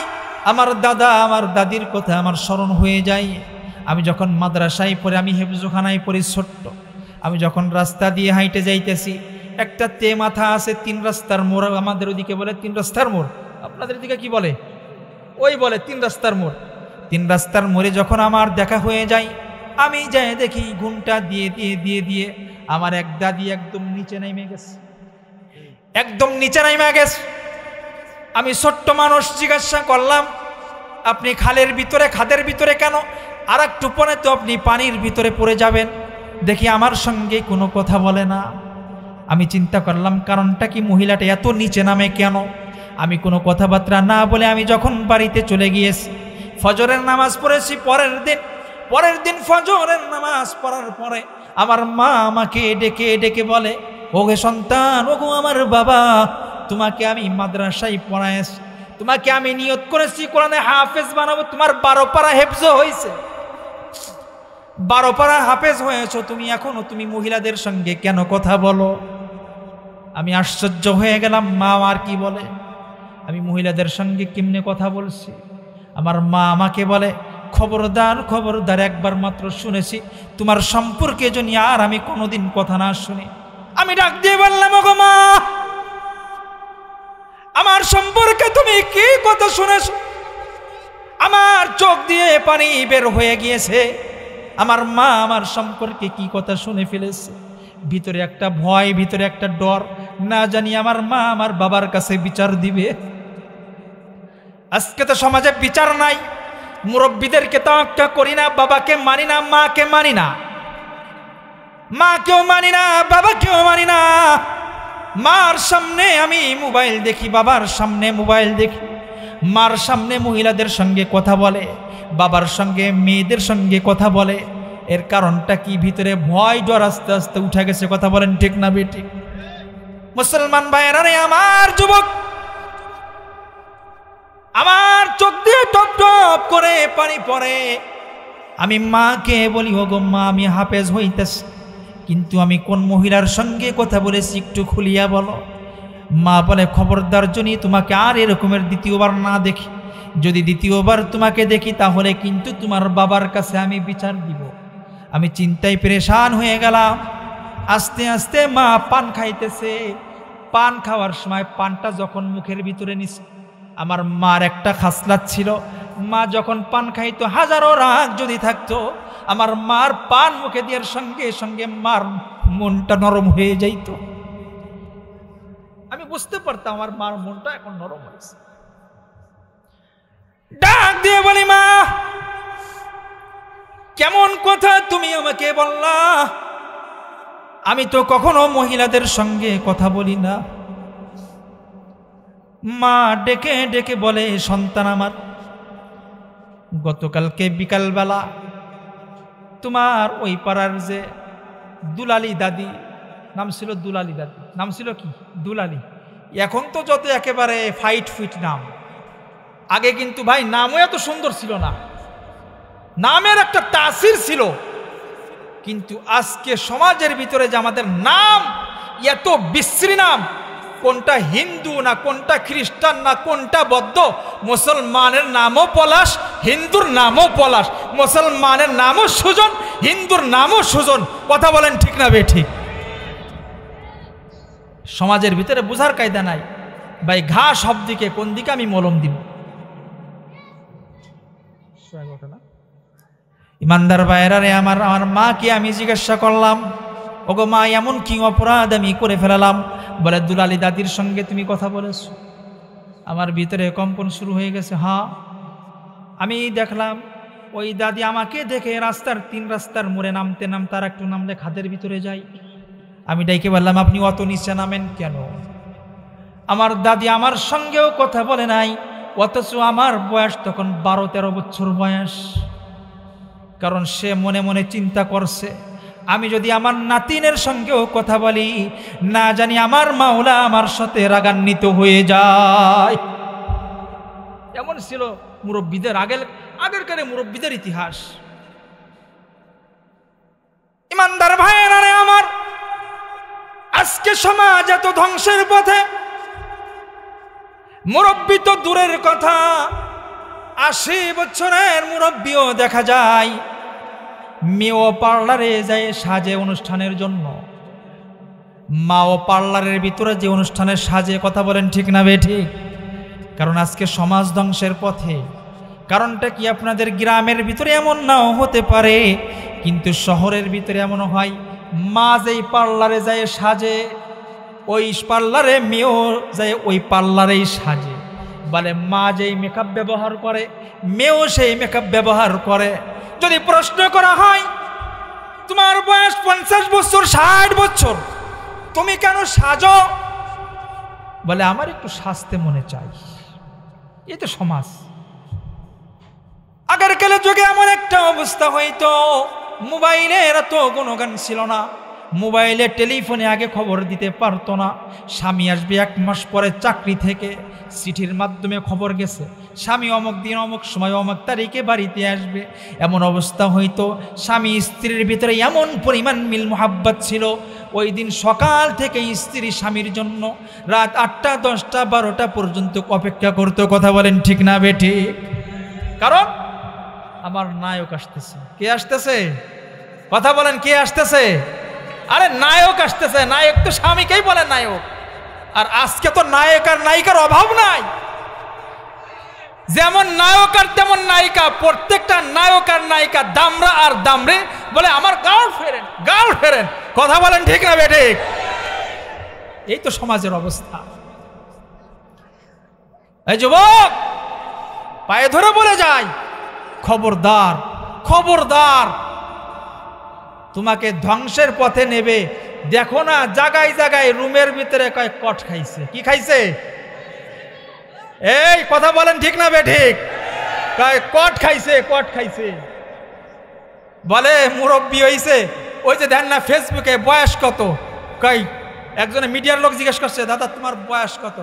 A: আমার দাদা আমার দাদির কথা আমার স্মরণ হয়ে যায়। আমি যখন মাদ্রাসায় পড়ে, আমি হেফজোখানায় পড়ি ছোট্ট, আমি যখন রাস্তা দিয়ে হাইটে যাইতেছি, একটা তে মাথা আছে 3 রাস্তার মোড়, আমাদের ওদিকে বলে 3 রাস্তার মোড়, আপনাদের দিকে কি বলে? ওই বলে 3 রাস্তার মোড়। 3 রাস্তার মোড়ে যখন আমার দেখা হয়ে যায়, আমি যাই দেখি ঘুমটা দিয়ে দিয়ে দিয়ে দিয়ে আমার এক দাদি একদম নিচে নেমে গেছে, একদম নিচে নেমে গেছে। আমি ছোট্ট মানুষ, জিজ্ঞাসা করলাম, আপনি খালের ভিতরে, খাদের ভিতরে কেন? আর একটু পরে তো আপনি পানির ভিতরে পড়ে যাবেন। দেখি আমার সঙ্গে কোনো কথা বলে না। আমি চিন্তা করলাম কারণটা কি, মহিলাটা এত নিচে নামে কেন? আমি কোনো কথাবার্তা না বলে আমি যখন বাড়িতে চলে গিয়েছি, ফজরের নামাজ পড়েছি। পরের দিন ফজরের নামাজ পড়ার পরে আমার মা আমাকে ডেকে ডেকে বলে, ওগে সন্তান, ওগো আমার বাবা, তোমাকে আমি মাদ্রাসায় পড়াইছি, তোমাকে আমি নিয়ত করেছি কোরআনে হাফেজ বানাবো, তোমার 12 পারা হেফজ হয়েছে, 12 পারা হাফেজ হয়েছো, তুমি এখনো তুমি মহিলাদের সঙ্গে কেন কথা বলো? আমি আশ্চর্য হয়ে গেলাম, মা আর কি বলে? আমি মহিলাদের সঙ্গে কেমনে কথা বলছি? আমার মা আমাকে বলে, খবরদার খবরদার, একবার মাত্র শুনেছি তোমার সম্পর্কে জন্য, আর আমি কোনোদিন কথা না শুনি। আমি ডাক দিয়ে বললাম, ওগো মা, আমার সম্পর্কে তুমি কি কথা শুনেছো? আমার চোখ দিয়ে পানি বের হয়ে গিয়েছে। আমার মা আমার সম্পর্কে কি কথা শুনে ফেলেছে। ভিতরে একটা ভয়, ভিতরে একটা ডর, না জানি আমার মা আমার বাবার কাছে বিচার দিবে। আজকে তো সমাজে বিচার নাই, মুরব্বীদেরকে তাওয়াক্কা করি না, বাবাকে মানি না, মাকে মানি না, মাকেও মানি না, বাবাকেও মানি না। মার সামনে আমি মোবাইল দেখি, বাবার সামনে মোবাইল দেখি, মার সামনে মহিলাদের সঙ্গে কথা বলে, বাবার সঙ্গে মেয়েদের সঙ্গে কথা বলে। এর কারণটা কি? ভিতরে ভয় ডর আস্তে আস্তে উঠে গেছে। কথা বলেন ঠিক না বেঠিক? মুসলমান ভাইয়েরা রে, আমার যুবক, আমার চোখ দিয়ে টপ টপ করে পানি পড়ে। আমি মাকে বলি, ওগো মা, আমি হাফেজ হইতেছি, কিন্তু আমি কোন মহিলার সঙ্গে কথা বলেছি একটু খুলিয়া বলো। মা বলে, খবরদার জনি তোমাকে আর এরকমের দ্বিতীয়বার না দেখি, যদি দ্বিতীয়বার তোমাকে দেখি তাহলে কিন্তু তোমার বাবার কাছে আমি বিচার দিব। আমি চিন্তায় পেরেশান হয়ে গেলাম। আস্তে আস্তে মা পান খাইতেছে। পান খাওয়ার সময় পানটা যখন মুখের ভিতরে নিছে, আমার মার একটা খাসলাত ছিল, মা যখন পান খাইতো, হাজারো রাগ যদি থাকতো, আমার মার পান মুখে দেওয়ার সঙ্গে সঙ্গে মার মনটা নরম হয়ে যাইত। আমি বুঝতে পারতাম আমার মার মনটা এখন নরম হয়েছে। ডাক দিয়ে বলি, মা, কেমন কথা তুমি আমাকে বললা? আমি তো কখনো মহিলাদের সঙ্গে কথা বলি না। মা ডেকে ডেকে বলে, সন্তান আমার, গতকালকে বিকালবেলা তোমার ওই পাড়ার যে দুলালি দাদি, নাম ছিল দুলালি দাদি, নাম ছিল কি? দুলালি। এখন তো যত একেবারে ফাইট ফিট নাম, আগে কিন্তু ভাই নামও এত সুন্দর ছিল না, নামের একটা তাসির ছিল। কিন্তু আজকে সমাজের ভিতরে যে আমাদের নাম এত বিশ্রী নাম, কোনটা হিন্দু না কোনটা খ্রিস্টান না কোনটা বৌদ্ধ, মুসলমানের নামও পলাশ, হিন্দুর নামও পলাশ, মুসলমানের নামও সুজন, হিন্দুর নামও সুজন। কথা বলেন ঠিক না বেঠিক? সমাজের ভিতরে বুঝার কায়দা নাই ভাই। ঘা সব দিকে, কোন দিকে আমি মলম দিব? ইমানদার ভাইয়েরা রে, আমার মাকে আমি জিজ্ঞাসা করলাম, ওগো মা, এমন কি অপরাধ আমি করে ফেলালাম? বলে, দুলালি দাদির সঙ্গে তুমি কথা বলেছ। আমার ভিতরে কম্পন শুরু হয়ে গেছে। হ্যাঁ, আমি দেখলাম ওই দাদি আমাকে দেখে রাস্তার 3 রাস্তার মোড়ে নামতে নামতে আর একটু নামলে খাদের ভিতরে যাই, আমি ডাইকে বললাম, আপনি অত নিচে নামেন কেন? আমার দাদি আমার সঙ্গেও কথা বলে নাই, অথচ আমার বয়স তখন 12-13 বছর বয়স। কারণ সে মনে মনে চিন্তা করছে, আমি যদি আমার নাতিনের সঙ্গেও কথা বলি, না জানি আমার মাওলা আমার সাথে রাগান্বিত হয়ে যায়। এমন ছিল মুরব্বীদের, আগেরকারে মুরব্বীদের ইতিহাস। ইমানদার ভাইয়েরা আমার, আজকে সমাজ এত ধ্বংসের পথে, মুরব্বী তো দূরের কথা, 80 বছরের মুরব্বীও দেখা যায় মেয়েও পার্লারে যায় সাজে অনুষ্ঠানের জন্য। মাও পার্লারের ভিতরে যে অনুষ্ঠানের সাজে, কথা বলেন ঠিক না বেঠিক? কারণ আজকে সমাজ ধ্বংসের পথে। কারণটা কি? আপনাদের গ্রামের ভিতরে এমন নাও হতে পারে, কিন্তু শহরের ভিতরে এমন হয়, মা যেই পার্লারে যায় সাজে, ওই পার্লারে মেয়েও যায় ওই পার্লারেই সাজে। বলে মা যেই মেকআপ ব্যবহার করে, মেয়েও সেই মেকআপ ব্যবহার করে। যদি প্রশ্ন করা হয়, তোমার বয়স 50 বছর 60 বছর, তুমি কেন সাজো? বলে আমার একটু সাজতে মনে চাই। এই তো সমাজ। আগের কালে যুগে এমন একটা অবস্থা হইতো, মোবাইলের এত গুণগান ছিল না, মোবাইলে টেলিফোনে আগে খবর দিতে পারতো না। স্বামী আসবে 1 মাস পরে চাকরি থেকে, চিঠির মাধ্যমে খবর গেছে স্বামী অমুক দিন অমুক সময় অমুক তারিখে বাড়িতে আসবে। এমন অবস্থা হইতো, স্বামী স্ত্রীর ভিতরে এমন পরিমাণ মিল মোহাব্বত ছিল, ওই দিন সকাল থেকে স্ত্রী স্বামীর জন্য রাত 8টা 10টা 12টা পর্যন্ত অপেক্ষা করতো। কথা বলেন ঠিক না বেঠিক? কারণ আমার নায়ক আসতেছে। কে আসতেছে? কথা বলেন, কে আসতেছে? আরে নায়ক আসতেছে। নায়ক তো স্বামীকেই বলে নায়ক। আর আজকে তো নায়ক আর নায়িকার অভাব নাই। যেমন নায়ক আর তেমন নায়িকা, প্রত্যেকটা নায়ক আর নায়িকা দামরা আর দামরে বলে আমার গার্লফ্রেন্ড গার্লফ্রেন্ড। কথা বলেন ঠিক না বেঠিক? এই তো সমাজের অবস্থা। এই যুবক, পায়ে ধরে বলে যায়, খবরদার খবরদার, তোমাকে ধ্বংসের পথে নেবে। দেখো না জায়গায় জায়গায় রুমের ভিতরে কয় কট খাইছে। কি খাইছে? এই কথা বলেন ঠিক না বেঠিক? কয় কট খাইছে, কট খাইছে। বলে মুরব্বী হইছে। ওই যে দেন না ফেসবুকে, বয়স কত? কয় একজনে মিডিয়ার লোক জিজ্ঞেস করছে, দাদা তোমার বয়স কত?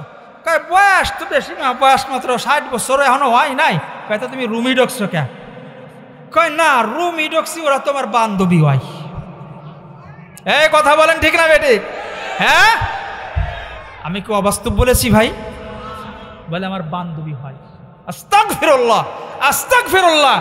A: কয় বয়স তো বেশি না, বয়স মাত্র 60 বছর, এখনো হয় নাই। কয় তা তুমি রুমই ঢুকছো কে? কয় না রুমই ঢুকছি, ওরা তোমার বান্ধবী হয়। এই কথা বলেন ঠিক না বেঠিক? হ্যাঁ, আমি কি অবাস্তব বলেছি ভাই? বলে আমার বান্ধবী হয়। আস্তাগফিরুল্লাহ আস্তাগফিরুল্লাহ।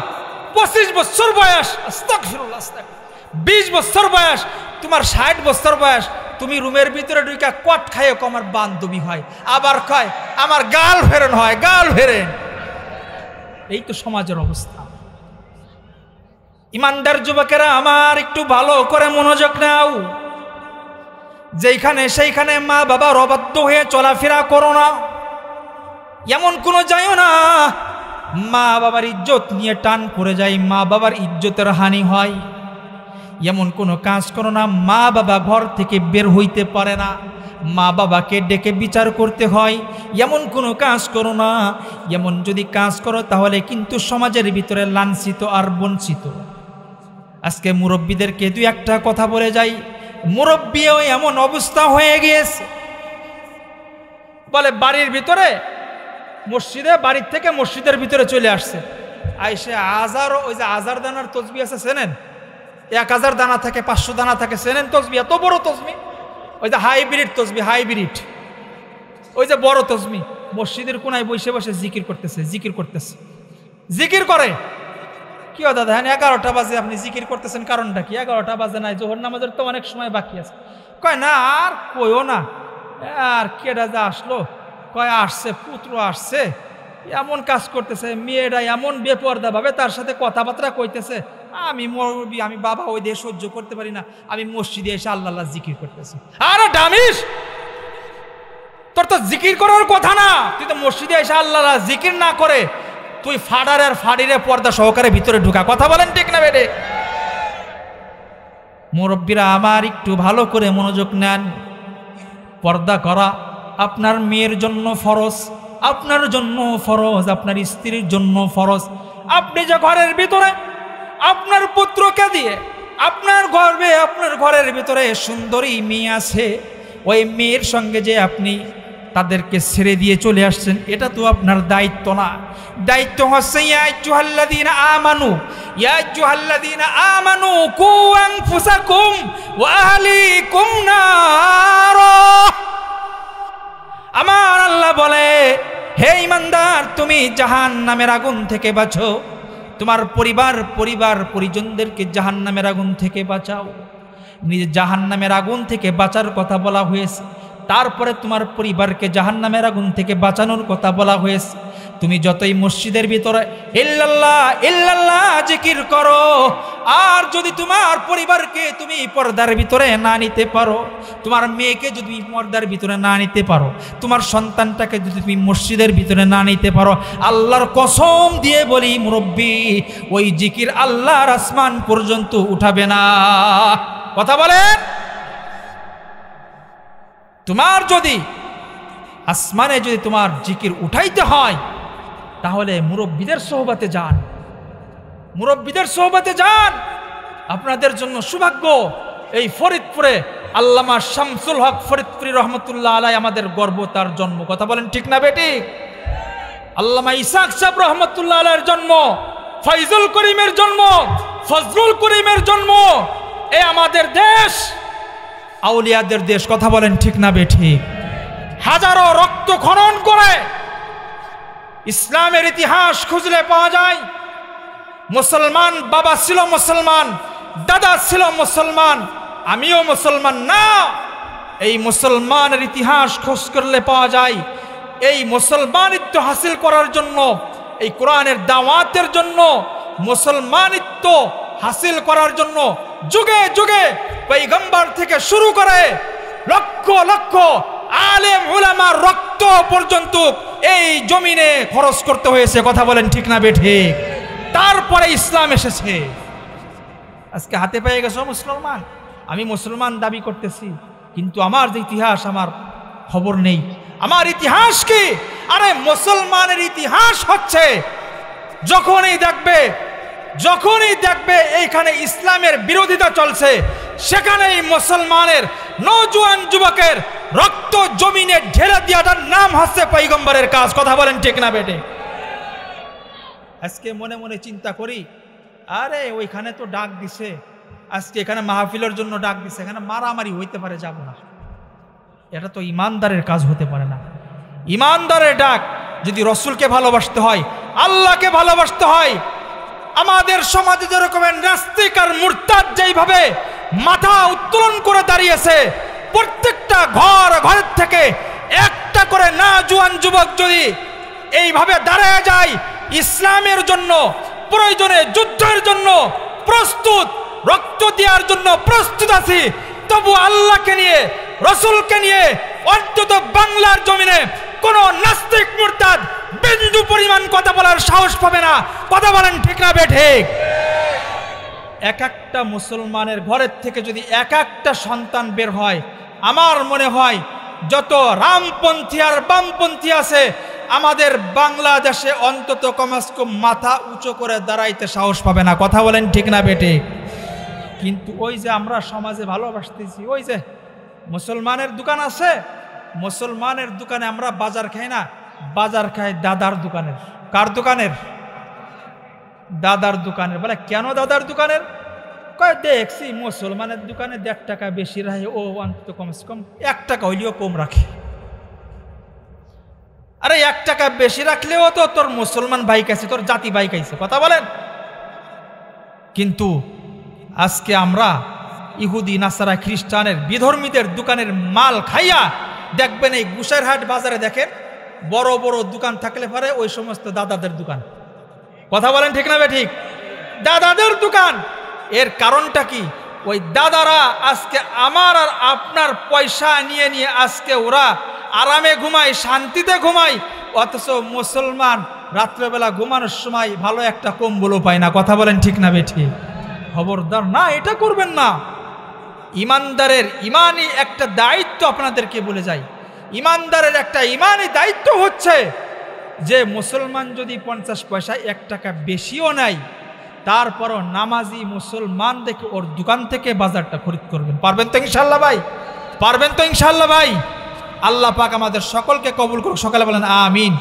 A: 25 বছর বয়স, আস্তাগফিরুল্লাহ আস্তাগফিরুল্লাহ। 20 বছর বয়স, তোমার 60 বছর বয়স, তুমি রুমের ভিতরে ঢুকে কট খাইও আমার বান্ধবী হয়। আবার কয় আমার গার্লফ্রেন্ড হয়, গার্লফ্রেন্ড। এই তো সমাজের অবস্থা। ইমানদার যুবকেরা আমার, একটু ভালো করে মনোযোগ নাও। যেখানে সেইখানে মা বাবার অবাধ্য হয়ে চলাফেরা করো না। এমন কোনো যাইও না মা বাবার ইজ্জত নিয়ে টান পড়ে যায়, মা বাবার ইজ্জতের হানি হয়। এমন কোনো কাজ করো না মা বাবা ঘর থেকে বের হইতে পারে না, মা বাবাকে ডেকে বিচার করতে হয়। এমন কোনো কাজ করো না। এমন যদি কাজ করো তাহলে কিন্তু সমাজের ভিতরে লাঞ্ছিত আর বঞ্চিত। আজকে মুরব্বীদেরকে 2-1টা কথা বলে যাই। মুরব্বীও এমন অবস্থা হয়ে গিয়েছে, বলে বাড়ির ভিতরে মসজিদে, বাড়ির থেকে মসজিদের ভিতরে চলে আসছে, আইসে হাজারো, ওই যে 1000 দানার তসবি আছে চেনেন? 1000 দানা থাকে, 500 দানা থাকে, চেনেন তসবি? এত বড় তসবি, ওই যে হাইব্রিড তসবি, হাইব্রিড, ওই যে বড় তসবি। মসজিদের কোনায় বসে বসে জিকির করতেছে, জিকির করতেছে, জিকির করে। কি দাদা হ্যাঁ 11টা বাজে আপনি জিকির করতেছেন, কারণটা কি? 11টা বাজে নাই, জোহর নামাজের তো অনেক সময় বাকি আছে। কয় না আর কইও না, আর কেডা যা আসলো, কয় আসছে পুত্র আসছে, এমন কাজ করতেছে, মেয়েরা এমন বেপরদা ভাবে তার সাথে কথাবার্তা কইতেছে। আমি মুরব্বি, আমি বাবা ওই দিয়ে সহ্য করতে পারি না, আমি মসজিদে এসে আল্লাহ আল্লাহ জিকির করতেছি। আরে ডামিস, তোর তো জিকির করার কথা না, তুই তো মসজিদে এসে আল্লাহ আল্লাহ জিকির না করে তুই ফাড়ার আর ফাড়িরে পর্দা সহকারে ভিতরে ঢুকা। কথা বলেন ঠিক না বেটে? মুরব্বীরা আমার একটু ভালো করে মনোযোগ নেন। পর্দা করা আপনার মেয়ের জন্য ফরজ, আপনার জন্য ফরজ, আপনার স্ত্রীর জন্য ফরজ। আপনি যে ঘরের ভিতরে আপনার পুত্রকে দিয়ে আপনার গর্ভে আপনার ঘরের ভিতরে সুন্দরী মেয়ে আছে, ওই মেয়ের সঙ্গে যে আপনি তাদেরকে ছেড়ে দিয়ে চলে আসছেন, এটা তো আপনার দায়িত্ব না। দায়িত্ব হচ্ছে ইয়া আইয়ুহাল্লাযীনা আমানু কু আনফুসাকুম ওয়া আহলিকুম নার। আমার আল্লাহ বলে, হে ঈমানদার, তুমি জাহান্নামের আগুন থেকে বাঁচো, তোমার পরিজনদেরকে জাহান্নামের আগুন থেকে বাঁচাও। নিজে জাহান্নামের আগুন থেকে বাঁচার কথা বলা হয়েছে, তারপরে তোমার পরিবারকে জাহান্নামের আগুন থেকে বাঁচানোর কথা বলা হয়েছে। তুমি যতই মসজিদের ভিতরে ইল্লাল্লাহ ইল্লাল্লাহ জিকির করো, আর যদি তোমার পরিবারকে তুমি পর্দার ভিতরে না নিতে পারো, তোমার মেয়েকে যদি তুমি পর্দার ভিতরে না নিতে পারো, তোমার সন্তানটাকে যদি তুমি মসজিদের ভিতরে না নিতে পারো, আল্লাহর কসম দিয়ে বলি মুরব্বী, ওই জিকির আল্লাহর আসমান পর্যন্ত উঠাবে না। কথা বলেন। তোমার যদি আসমানে যদি তোমার জিকির উঠাইতে হয়, তাহলে মুরব্বীদের সোহবতে যান, মুরব্বীদের সোহবতে যান। আপনাদের জন্য সৌভাগ্য, এই ফরিদপুরে আল্লামা শামসুল হক ফরিদপুরি রহমতুল্লাহ আলাই আমাদের গর্ব, তার জন্ম। কথা বলেন ঠিক না বেটি? আল্লামা ইসাক সাহেব রহমতুল্লাহ আলাইয়ের জন্ম, ফয়জুল করিমের জন্ম, ফজলুল করিমের জন্ম। এ আমাদের দেশ আউলিয়াদের দেশ। কথা বলেন ঠিক না বেটি? হাজারো রক্ত খনন করে ইসলামের ইতিহাস খুঁজলে পাওয়া যায়, মুসলমান বাবা ছিল মুসলমান, দাদা ছিল মুসলমান, আমিও মুসলমান না। এই মুসলমানের ইতিহাস খোঁজ করলে পাওয়া যায়, এই মুসলমানিত্ব হাসিল করার জন্য, এই কোরআনের দাওয়াতের জন্য, মুসলমানিত্ব হাসিল করার জন্য যুগে যুগে পয়গম্বর থেকে শুরু করে লক্ষ লক্ষ আলেম উলামার রক্ত পর্যন্ত এই জমিনে খরচ করতে হয়েছে। কথা বলেন ঠিক না বেঠিক? তারপরে ইসলাম এসেছে। আজকে হাতে পেয়ে গেছো মুসলমান, আমি মুসলমান দাবি করতেছি, কিন্তু আমার যে ইতিহাস, আমার খবর নেই। আমার ইতিহাস কি? আরে মুসলমানের ইতিহাস হচ্ছে যখনই দেখবে এইখানে ইসলামের বিরোধিতা চলছে, সেখানেই মুসলমানের নওজোয়ান যুবকের রক্ত জমিনে ঢেলে দেওয়াটার নাম হচ্ছে পয়গম্বরের কাজ। কথা বলেন ঠিক না বেটে? আজকে মনে মনে চিন্তা করি, আরে ওইখানে তো ডাক দিছে, আজকে এখানে মাহফিলের জন্য ডাক দিছে, এখানে মারামারি হইতে পারে, যাব না। এটা তো ইমানদারের কাজ হতে পারে না। ইমানদারের ডাক যদি রসুলকে ভালোবাসতে হয়, আল্লাহকে ভালোবাসতে হয়, আমাদের সমাজে যেরকমের নাস্তিক আর মুরতাদ যেইভাবে মাথা উত্তোলন করে দাঁড়িয়েছে, প্রত্যেকটা ঘরের থেকে একটা করে না জওয়ান যুবক যদি এইভাবে দাঁড়ায় যায়, ইসলামের জন্য প্রয়োজনে যুদ্ধের জন্য প্রস্তুত, রক্ত দেওয়ার জন্য প্রস্তুত আছি, তবু আল্লাহকে নিয়ে, রসুলকে নিয়ে অন্তত বাংলার জমিনে কোন নাস্তিক মুরতাদ বিন্দু পরিমাণ কথা বলার সাহস পাবে না। কথা বলেন ঠিক না বেঠিক? এক একটা মুসলমানের ঘরের থেকে যদি এক একটা সন্তান বের হয়, আমার মনে হয় যত রামপন্থী আর বামপন্থী আছে আমাদের বাংলাদেশে অন্তত কমস কম মাথা উঁচু করে দাঁড়াইতে সাহস পাবে না। কথা বলেন ঠিক না বেঠিক? কিন্তু ওই যে আমরা সমাজে ভালোবাসতেছি, ওই যে মুসলমানের দোকান আছে, মুসলমানের দোকানে আমরা বাজার খাই না, বাজার খাই দাদার দোকানের। কার দোকানের? দাদার দোকানের। বলে কেন দাদার দোকানের? কয় দেখছি মুসলমানের দোকানে 1.5 টাকা বেশি রাখে, ও অন্তত কমসে কম 1 টাকা হইলেও কম রাখে। আরে 1 টাকা বেশি রাখলেও তো তোর মুসলমান ভাই কাছে, তোর জাতি ভাই কাছে। কথা বলেন। কিন্তু আজকে আমরা ইহুদি, নাসারা, খ্রিস্টানের, বিধর্মীদের দোকানের মাল খাইয়া দেখবেন এই গুসাইরহাট বাজারে দেখেন বড় বড় দোকান থাকলে পারে ওই সমস্ত দাদাদের দোকান। কথা বলেন ঠিক না বেঠিক? দাদাদের দোকান। এর কারণটা কি? ওই দাদারা আজকে আমার আর আপনার পয়সা নিয়ে নিয়ে আজকে ওরা আরামে ঘুমায়, শান্তিতে ঘুমায়, অথচ মুসলমান রাত্রেবেলা ঘুমানোর সময় ভালো একটা কম্বলও পায় না। কথা বলেন ঠিক না বেঠিক? খবরদার না, এটা করবেন না। ইমানদারের ইমানি একটা দায়িত্ব আপনাদেরকে বলে যাই, ইমানদারের একটা ইমানি দায়িত্ব হচ্ছে যে মুসলমান যদি 50 পয়সা 1 টাকা বেশিও নেয়, তারপরও নামাজি মুসলমান দেখে ওর দোকান থেকে বাজারটা খরিদ করবেন। পারবেন তো ইনশাল্লাহ ভাই? পারবেন তো ইনশাল্লাহ ভাই? আল্লাহ পাক আমাদের সকলকে কবুল করুক। সকালে বলেন আমিন।